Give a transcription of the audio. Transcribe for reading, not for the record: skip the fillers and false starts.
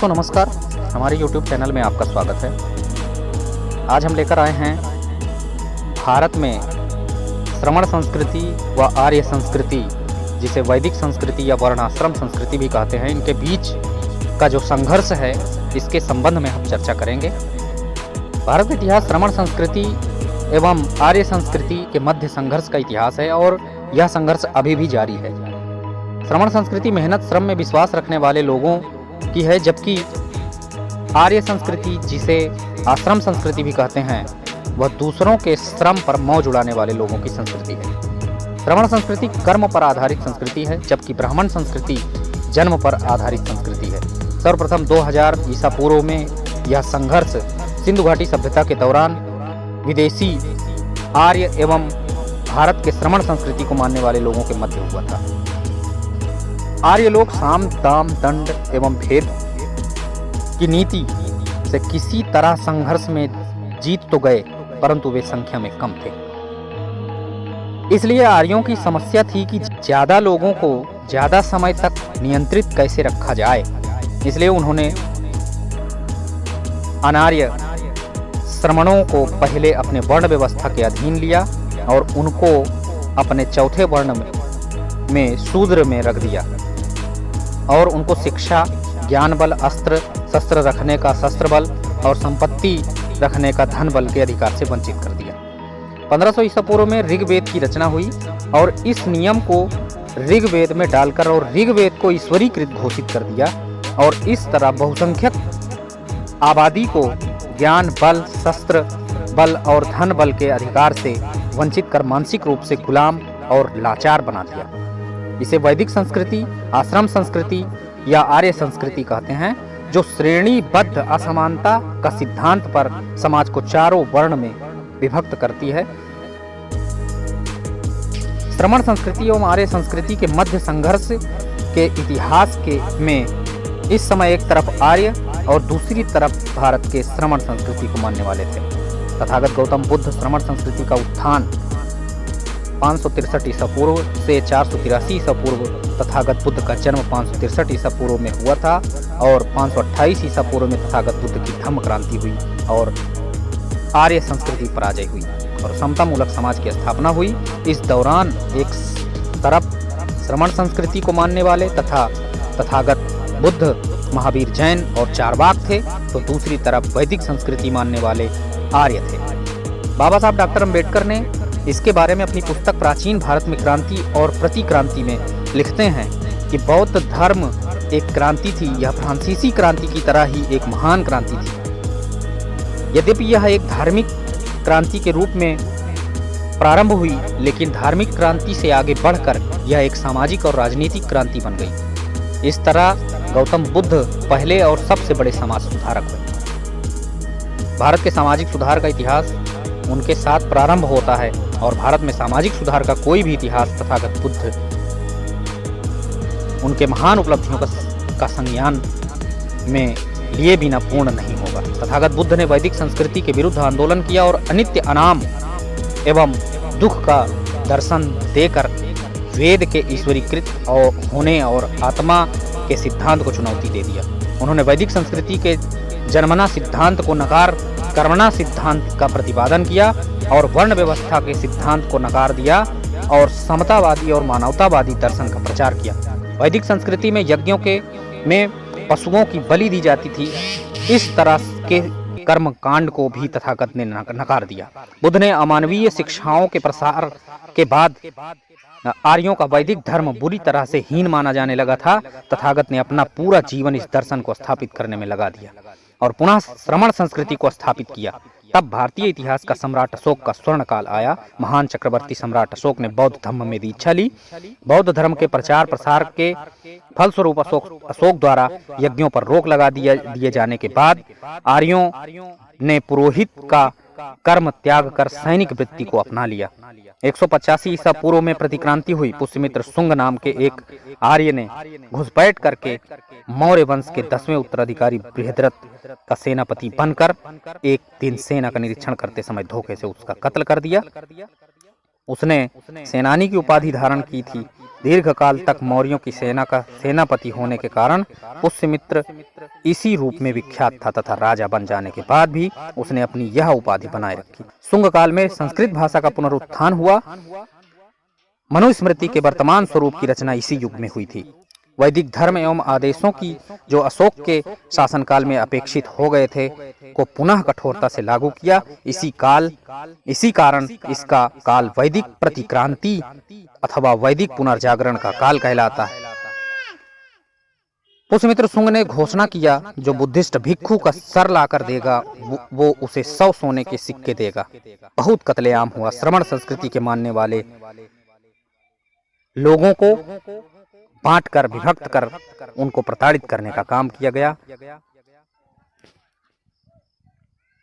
दोस्तों नमस्कार, हमारे YouTube चैनल में आपका स्वागत है। आज हम लेकर आए हैं भारत में श्रमण संस्कृति व आर्य संस्कृति, जिसे वैदिक संस्कृति या वर्णाश्रम संस्कृति भी कहते हैं, इनके बीच का जो संघर्ष है इसके संबंध में हम चर्चा करेंगे। भारत का इतिहास श्रमण संस्कृति एवं आर्य संस्कृति के मध्य संघर्ष का इतिहास है और यह संघर्ष अभी भी जारी है। श्रमण संस्कृति मेहनत श्रम में विश्वास रखने वाले लोगों की है, जबकि आर्य संस्कृति, जिसे आश्रम संस्कृति भी कहते हैं, वह दूसरों के श्रम पर मौज उड़ाने वाले लोगों की संस्कृति है। श्रमण संस्कृति कर्म पर आधारित संस्कृति है, जबकि ब्राह्मण संस्कृति जन्म पर आधारित संस्कृति है। सर्वप्रथम 2000 ईसा पूर्व में यह संघर्ष सिंधु घाटी सभ्यता के दौरान विदेशी आर्य एवं भारत के श्रमण संस्कृति को मानने वाले लोगों के मध्य हुआ था। आर्य लोग साम दाम दंड एवं भेद की नीति से किसी तरह संघर्ष में जीत तो गए, परंतु वे संख्या में कम थे। इसलिए आर्यों की समस्या थी कि ज्यादा लोगों को ज्यादा समय तक नियंत्रित कैसे रखा जाए। इसलिए उन्होंने अनार्य श्रमणों को पहले अपने वर्ण व्यवस्था के अधीन लिया और उनको अपने चौथे वर्ण में शूद्र में रख दिया और उनको शिक्षा, ज्ञान बल, अस्त्र शस्त्र रखने का शस्त्र बल और संपत्ति रखने का धन बल के अधिकार से वंचित कर दिया। 1500 ईसा पूर्व में ऋग्वेद की रचना हुई और इस नियम को ऋग्वेद में डालकर और ऋग्वेद को ईश्वरीकृत घोषित कर दिया और इस तरह बहुसंख्यक आबादी को ज्ञान बल, शस्त्र बल और धन बल के अधिकार से वंचित कर मानसिक रूप से गुलाम और लाचार बना दिया। इसे वैदिक संस्कृति, आश्रम संस्कृति या आर्य संस्कृति कहते हैं, जो श्रेणीबद्ध असमानता का सिद्धांत पर समाज को चारों वर्ण में विभक्त करती है। श्रमण संस्कृति एवं आर्य संस्कृति के मध्य संघर्ष के इतिहास में इस समय एक तरफ आर्य और दूसरी तरफ भारत के श्रमण संस्कृति को मानने वाले थे। तथागत गौतम बुद्ध श्रमण संस्कृति का उत्थान 563 ईसा पूर्व से 483 ईसा पूर्व, तथागत बुद्ध का जन्म 563 ईसा पूर्व में हुआ था और 528 ईसा पूर्व में तथागत बुद्ध की धम्म क्रांति हुई और आर्य संस्कृति पराजय हुई और समतामूलक समाज की स्थापना हुई। इस दौरान एक तरफ श्रमण संस्कृति को मानने वाले तथा तथागत बुद्ध, महावीर, जैन और चारवाक थे, तो दूसरी तरफ वैदिक संस्कृति मानने वाले आर्य थे। बाबा साहब डॉक्टर अम्बेडकर ने इसके बारे में अपनी पुस्तक प्राचीन भारत में क्रांति और प्रतिक्रांति में लिखते हैं कि बौद्ध धर्म एक क्रांति थी। यह फ्रांसीसी क्रांति की तरह ही एक महान क्रांति थी। यद्यपि यह एक धार्मिक क्रांति के रूप में प्रारंभ हुई, लेकिन धार्मिक क्रांति से आगे बढ़कर यह एक सामाजिक और राजनीतिक क्रांति बन गई। इस तरह गौतम बुद्ध पहले और सबसे बड़े समाज सुधारक हुए। भारत के सामाजिक सुधार का इतिहास उनके साथ प्रारंभ होता है और भारत में सामाजिक सुधार का कोई भी इतिहास तथागत बुद्ध उनके महान उपलब्धियों का संज्ञान में लिए बिना पूर्ण नहीं होगा। तथागत बुद्ध ने वैदिक संस्कृति के विरुद्ध आंदोलन किया और अनित्य, अनाम एवं दुख का दर्शन देकर वेद के ईश्वरीकृत होने और आत्मा के सिद्धांत को चुनौती दे दिया। उन्होंने वैदिक संस्कृति के जन्मना सिद्धांत को नकार कर्मणा सिद्धांत का प्रतिपादन किया और वर्ण व्यवस्था के सिद्धांत को नकार दिया और समतावादी और मानवतावादी दर्शन का प्रचार किया। वैदिक संस्कृति में यज्ञों में पशुओं की बलि दी जाती थी। इस तरह के कर्म कांड को भी तथागत ने नकार दिया। बुद्ध ने अमानवीय शिक्षाओं के प्रसार के बाद आर्यों का वैदिक धर्म बुरी तरह से हीन माना जाने लगा था। तथागत ने अपना पूरा जीवन इस दर्शन को स्थापित करने में लगा दिया और पुनः श्रमण संस्कृति को स्थापित किया। तब भारतीय इतिहास का सम्राट अशोक का स्वर्ण काल आया। महान चक्रवर्ती सम्राट अशोक ने बौद्ध धर्म में दीक्षा ली। बौद्ध धर्म के प्रचार प्रसार के फलस्वरूप अशोक द्वारा यज्ञों पर रोक लगा दिए जाने के बाद आर्यों ने पुरोहित का कर्म त्याग कर सैनिक वृत्ति को अपना लिया। 185 ईसा पूर्व में प्रतिक्रांति हुई। पुष्यमित्र शुंग नाम के एक आर्य ने घुसपैठ करके मौर्य वंश के 10वें उत्तराधिकारी बृहद्रथ का सेनापति बनकर एक दिन सेना का निरीक्षण करते समय धोखे से उसका कत्ल कर दिया। उसने सेनानी की उपाधि धारण की थी, दीर्घकाल तक मौर्यों की सेना का सेनापति होने के कारण पुष्यमित्र इसी रूप में विख्यात था तथा राजा बन जाने के बाद भी उसने अपनी यह उपाधि बनाए रखी। शुंग काल में संस्कृत भाषा का पुनरुत्थान हुआ। मनुस्मृति के वर्तमान स्वरूप की रचना इसी युग में हुई थी। वैदिक धर्म एवं आदेशों की जो अशोक के शासनकाल में अपेक्षित हो गए थे को पुनः कठोरता से लागू किया। इसी कारण इसका काल वैदिक प्रतिक्रांति अथवा वैदिक पुनर्जागरण का काल कहलाता है। पुष्यमित्र शुंग ने घोषणा किया, जो बुद्धिस्ट भिक्षु का सर लाकर देगा वो उसे 100 सोने के सिक्के देगा। बहुत कत्लेआम हुआ। श्रमण संस्कृति के मानने वाले लोगों को बांटकर विभक्त कर उनको प्रताड़ित करने का काम किया गया।